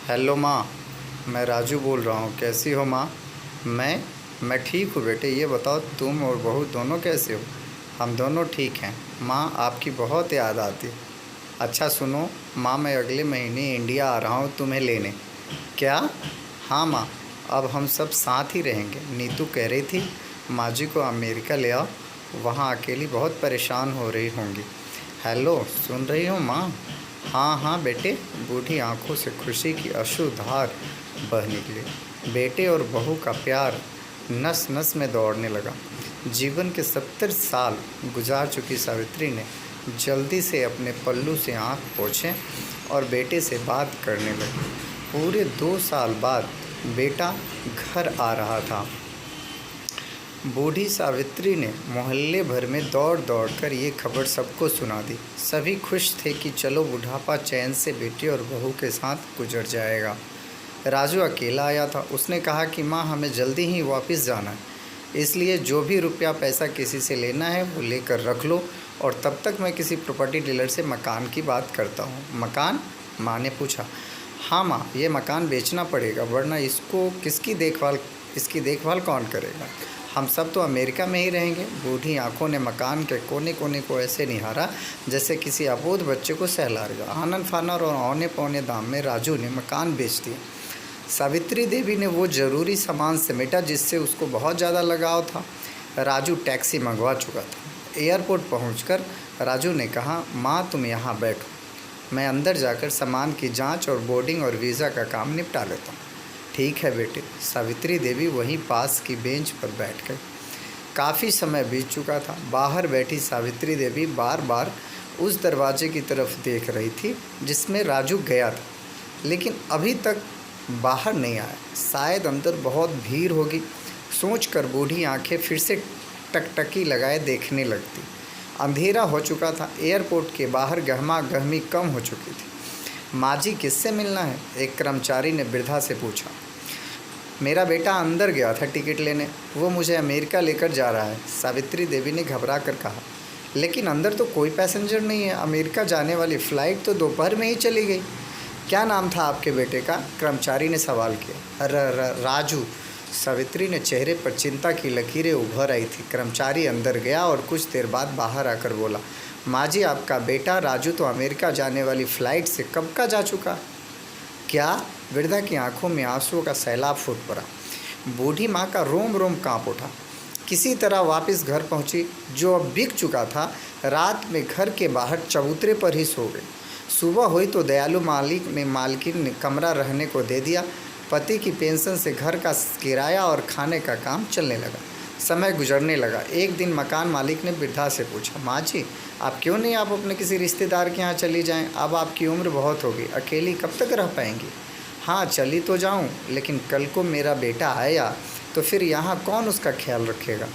Hello माँ। मैं राजू बोल रहा हूँ। कैसी हो माँ? मैं ठीक हूँ बेटे। ये बताओ तुम और बहू दोनों कैसे हो? हम दोनों ठीक हैं माँ। आपकी बहुत याद आती है। अच्छा सुनो माँ, मैं अगले महीने इंडिया आ रहा हूँ तुम्हें लेने। क्या? हाँ माँ, अब हम सब साथ ही रहेंगे। नीतू कह रही थी माँ जी को अमेरिका ले आओ, वहाँ अकेली बहुत परेशान हो रही होंगी। हेलो, सुन रही हो माँ? हाँ हाँ बेटे। बूढ़ी आंखों से खुशी की अश्रुधार बह निकली। बेटे और बहू का प्यार नस नस में दौड़ने लगा। जीवन के 70 साल गुजार चुकी सावित्री ने जल्दी से अपने पल्लू से आंख पोंछे और बेटे से बात करने लगी। पूरे 2 साल बाद बेटा घर आ रहा था। बूढ़ी सावित्री ने मोहल्ले भर में दौड़ दौड़ कर ये खबर सबको सुना दी। सभी खुश थे कि चलो बुढ़ापा चैन से बेटे और बहू के साथ गुजर जाएगा। राजू अकेला आया था। उसने कहा कि माँ, हमें जल्दी ही वापस जाना है, इसलिए जो भी रुपया पैसा किसी से लेना है वो लेकर रख लो, और तब तक मैं किसी प्रॉपर्टी डीलर से मकान की बात करता हूँ। मकान? माँ ने पूछा। हाँ माँ, ये मकान बेचना पड़ेगा, वरना इसकी देखभाल कौन करेगा? हम सब तो अमेरिका में ही रहेंगे। बूढ़ी आंखों ने मकान के कोने कोने को ऐसे निहारा जैसे किसी अबोध बच्चे को सहलाएगा। आनन फानन और औने पौने दाम में राजू ने मकान बेच दिया। सावित्री देवी ने वो ज़रूरी सामान समेटा जिससे उसको बहुत ज़्यादा लगाव था। राजू टैक्सी मंगवा चुका था। एयरपोर्ट पहुंचकर राजू ने कहा, माँ तुम यहाँ बैठो, मैं अंदर जाकर सामान की जांच और बोर्डिंग और वीज़ा का काम निपटा लेता हूँ। ठीक है बेटे। सावित्री देवी वहीं पास की बेंच पर बैठ गई। काफ़ी समय बीत चुका था। बाहर बैठी सावित्री देवी बार बार उस दरवाजे की तरफ देख रही थी जिसमें राजू गया था, लेकिन अभी तक बाहर नहीं आया। शायद अंदर बहुत भीड़ होगी सोचकर बूढ़ी आंखें फिर से टकटकी लगाए देखने लगती। अंधेरा हो चुका था। एयरपोर्ट के बाहर गहमा गहमी कम हो चुकी थी। माँ जी किससे मिलना है? एक कर्मचारी ने वृद्धा से पूछा। मेरा बेटा अंदर गया था टिकट लेने, वो मुझे अमेरिका लेकर जा रहा है, सावित्री देवी ने घबरा कर कहा। लेकिन अंदर तो कोई पैसेंजर नहीं है। अमेरिका जाने वाली फ़्लाइट तो दोपहर में ही चली गई। क्या नाम था आपके बेटे का? कर्मचारी ने सवाल किया। राजू। सावित्री ने चेहरे पर चिंता की लकीरें उभर आई थी। कर्मचारी अंदर गया और कुछ देर बाद बाहर आकर बोला, माँ जी, आपका बेटा राजू तो अमेरिका जाने वाली फ़्लाइट से कब का जा चुका। क्या? वृद्धा की आंखों में आंसुओं का सैलाब फूट पड़ा। बूढ़ी माँ का रोम रोम कांप उठा। किसी तरह वापस घर पहुंची, जो अब बिक चुका था। रात में घर के बाहर चबूतरे पर ही सो गई। सुबह हुई तो दयालु मालकिन ने कमरा रहने को दे दिया। पति की पेंशन से घर का किराया और खाने का काम चलने लगा। समय गुजरने लगा। एक दिन मकान मालिक ने वृद्धा से पूछा, माँ जी, आप क्यों नहीं आप अपने किसी रिश्तेदार के यहाँ चली जाएं? अब आपकी उम्र बहुत होगी, अकेली कब तक रह पाएंगी? हाँ, चली तो जाऊँ, लेकिन कल को मेरा बेटा आया तो फिर यहाँ कौन उसका ख्याल रखेगा?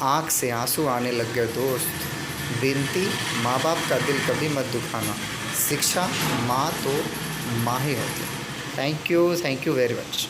आँख से आंसू आने लग गए। दोस्त, विनती, माँ बाप का दिल कभी मत दुखाना। शिक्षा माँ तो माँ ही होती है। Thank you very much.